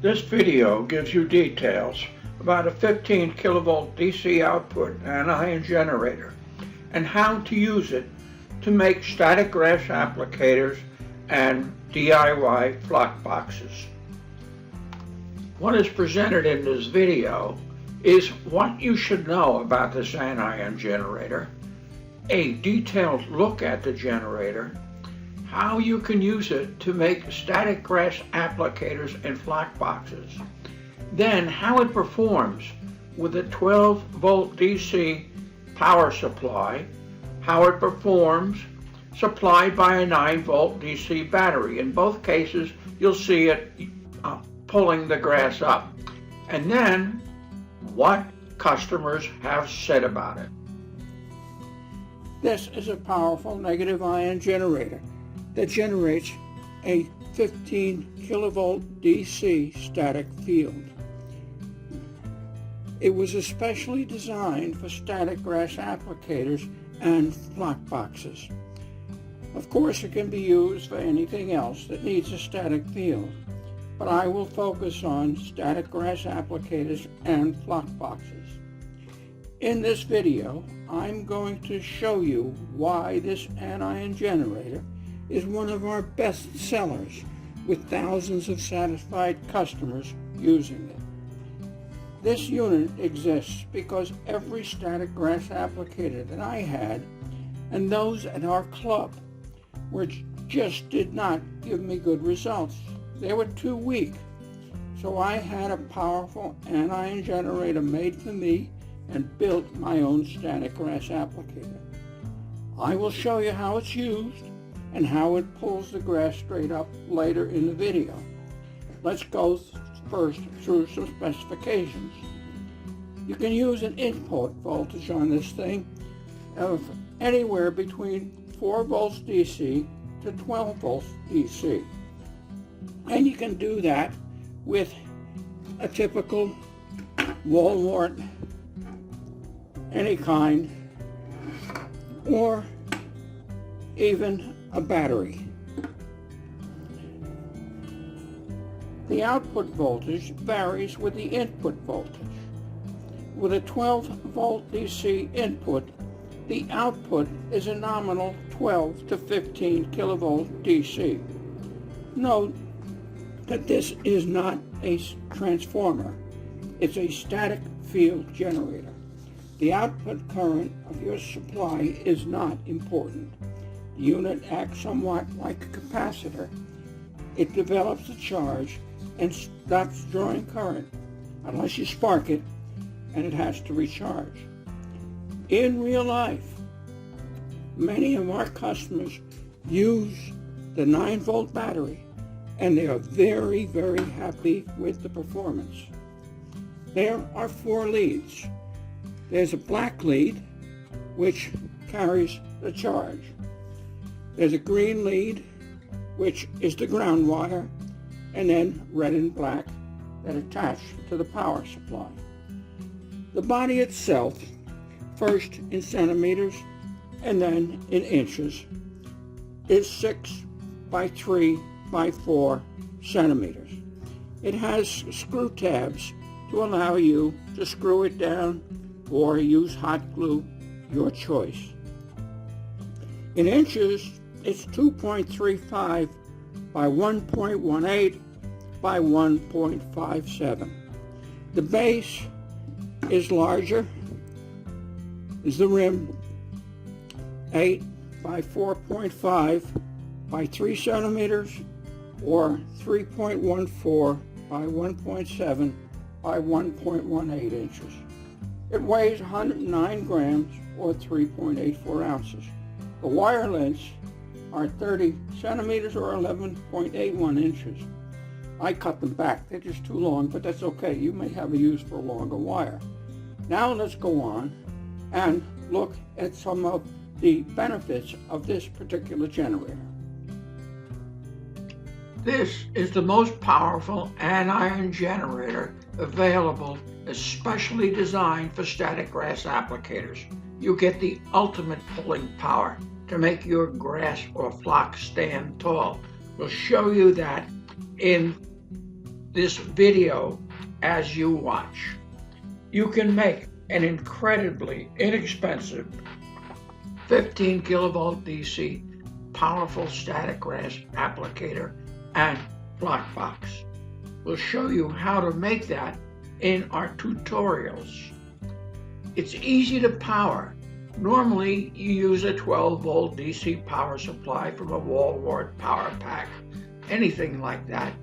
This video gives you details about a 15 kilovolt DC output anion generator and how to use it to make static grass applicators and DIY flock boxes. What is presented in this video is what you should know about this anion generator, a detailed look at the generator, how you can use it to make static grass applicators and flock boxes, then how it performs with a 12 volt DC power supply, how it performs supplied by a 9 volt DC battery. In both cases you'll see it pulling the grass up, and then what customers have said about it. This is a powerful negative ion generator that generates a 15 kilovolt DC static field. It was especially designed for static grass applicators and flock boxes. Of course, it can be used for anything else that needs a static field, but I will focus on static grass applicators and flock boxes. In this video, I'm going to show you why this anion generator is one of our best sellers, with thousands of satisfied customers using it. This unit exists because every static grass applicator that I had and those at our club just did not give me good results. They were too weak. So I had a powerful anion generator made for me and built my own static grass applicator. I will show you how it's used and how it pulls the grass straight up later in the video. Let's go first through some specifications. You can use an input voltage on this thing of anywhere between 4 volts DC to 12 volts DC. And you can do that with a typical Walmart, any kind, or even a battery. The output voltage varies with the input voltage. With a 12 volt DC input, the output is a nominal 12 to 15 kilovolt DC. Note that this is not a transformer. It's a static field generator. The output current of your supply is not important. The unit acts somewhat like a capacitor. It develops a charge and stops drawing current unless you spark it and it has to recharge. In real life, many of our customers use the 9 volt battery and they are very, very happy with the performance. There are 4 leads. There's a black lead, which carries the charge. There's a green lead, which is the groundwater, and then red and black that attach to the power supply. The body itself, first in centimeters and then in inches, is 6 by 3 by 4 centimeters. It has screw tabs to allow you to screw it down or use hot glue, your choice. In inches, it's 2.35 by 1.18 by 1.57. The base is larger, is the rim, 8 by 4.5 by 3 centimeters or 3.14 by 1.7 by 1.18 inches. It weighs 109 grams or 3.84 ounces. The wire lengths are 30 centimeters or 11.81 inches. I cut them back. They're just too long, but that's okay. You may have a use for a longer wire. Now let's go on and look at some of the benefits of this particular generator. This is the most powerful anion generator available, especially designed for static grass applicators. You get the ultimate pulling power to make your grass or flock stand tall. We'll show you that in this video as you watch. You can make an incredibly inexpensive 15 kilovolt DC powerful static grass applicator and flock box. We'll show you how to make that in our tutorials. It's easy to power. Normally you use a 12 volt DC power supply from a wall wart power pack, anything like that,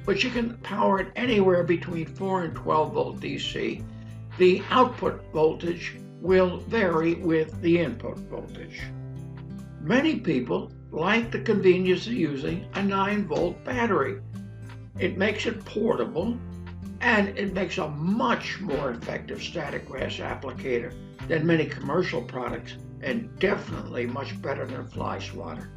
but you can power it anywhere between 4 and 12 volt DC. The output voltage will vary with the input voltage. Many people like the convenience of using a 9 volt battery. It makes it portable and it makes a much more effective static grass applicator than many commercial products, and definitely much better than a fly swatter.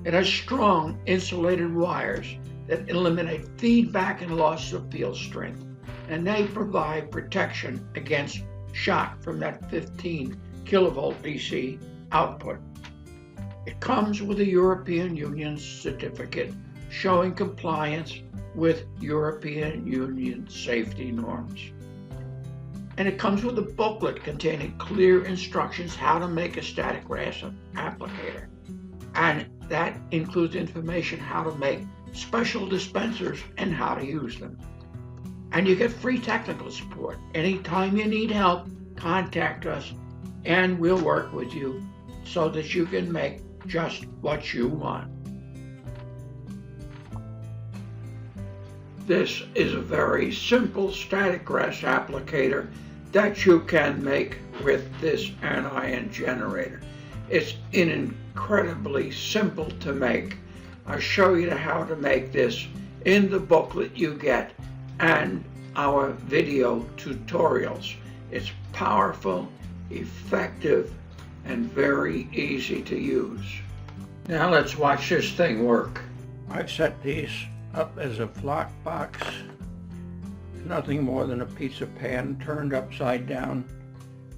It has strong insulated wires that eliminate feedback and loss of field strength, and they provide protection against shock from that 15 kilovolt DC output. It comes with a European Union certificate showing compliance with European Union safety norms. And it comes with a booklet containing clear instructions how to make a static grass applicator. And that includes information how to make special dispensers and how to use them. And you get free technical support. Anytime you need help, contact us and we'll work with you so that you can make just what you want. This is a very simple static grass applicator that you can make with this Anion generator. It's incredibly simple to make. I'll show you how to make this in the booklet you get and our video tutorials. It's powerful, effective, and very easy to use. Now let's watch this thing work. I've set these up as a flock box. Nothing more than a piece of pan turned upside down.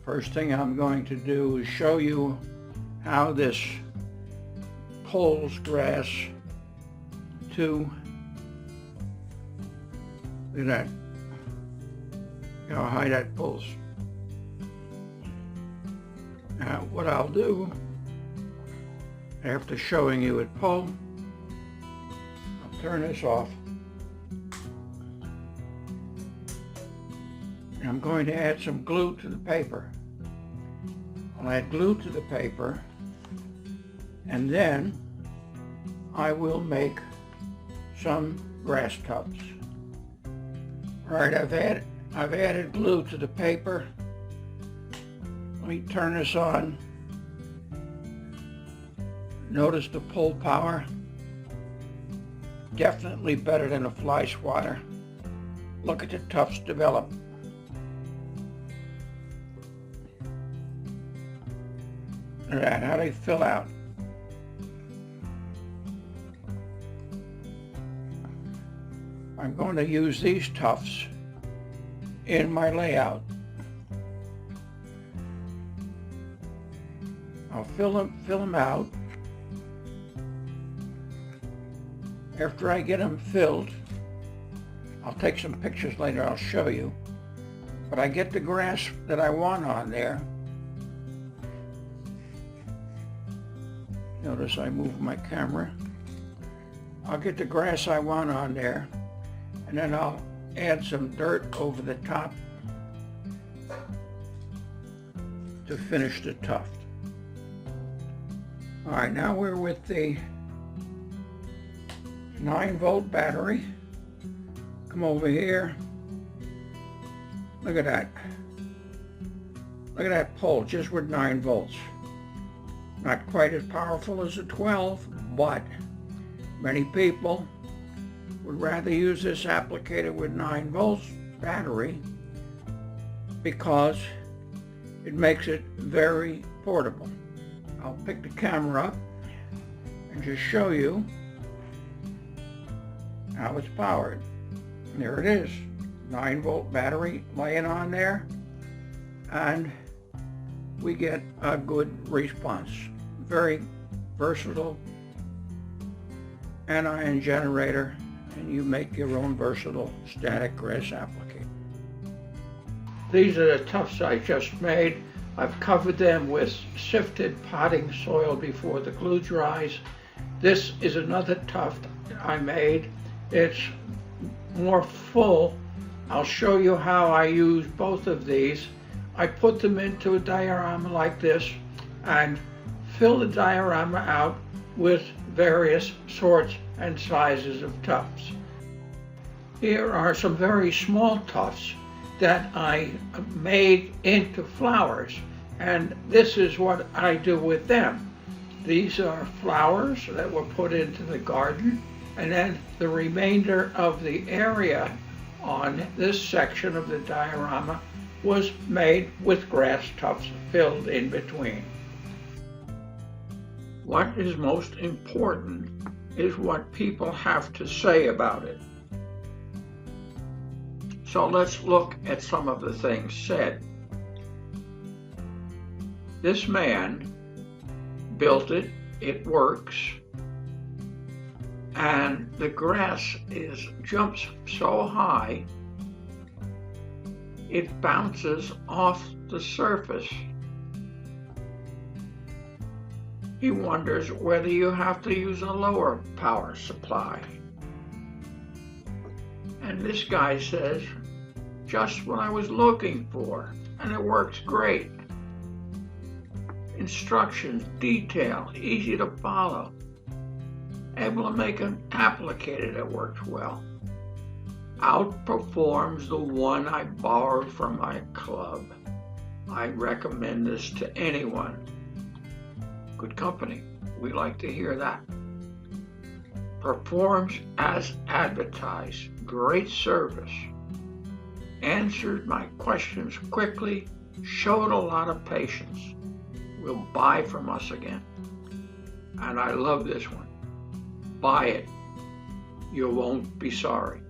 First thing I'm going to do is show you how this pulls grass to, look at that, how high that pulls. Now what I'll do, after showing you it pull, I'll turn this off. And I'm going to add some glue to the paper. I'll add glue to the paper, and then I will make some grass tubs. All right, I've added glue to the paper. Let me turn this on. Notice the pull power. Definitely better than a fly swatter. Look at the tufts develop. Look at that, how they fill out. I'm going to use these tufts in my layout. I'll fill them out. After I get them filled, I'll take some pictures later, I'll show you. But I get the grass that I want on there. Notice I move my camera. I'll get the grass I want on there, and then I'll add some dirt over the top to finish the tuft. All right, now we're with the 9-volt battery. Come over here. Look at that. Look at that pole just with 9 volts. Not quite as powerful as a 12, but many people would rather use this applicator with 9 volts battery because it makes it very portable. I'll pick the camera up and just show you how it's powered. There it is, 9-volt battery laying on there, and we get a good response. Very versatile Anion generator and you make your own versatile static grass applicator. These are the tufts I just made. I've covered them with sifted potting soil before the glue dries. This is another tuft I made. It's more full. I'll show you how I use both of these. I put them into a diorama like this and fill the diorama out with various sorts and sizes of tufts. Here are some very small tufts that I made into flowers, and this is what I do with them. These are flowers that were put into the garden, and then the remainder of the area on this section of the diorama was made with grass tufts filled in between. What is most important is what people have to say about it. So let's look at some of the things said. This man built it, it works, and the grass jumps so high it bounces off the surface. He wonders whether you have to use a lower power supply. And this guy says, just what I was looking for, and it works great. Instructions, detail, easy to follow. Able to make an applicator that works well. Outperforms the one I borrowed from my club. I recommend this to anyone. Good company. We like to hear that. Performs as advertised. Great service. Answered my questions quickly. Showed a lot of patience. Will buy from us again. And I love this one. Buy it. You won't be sorry.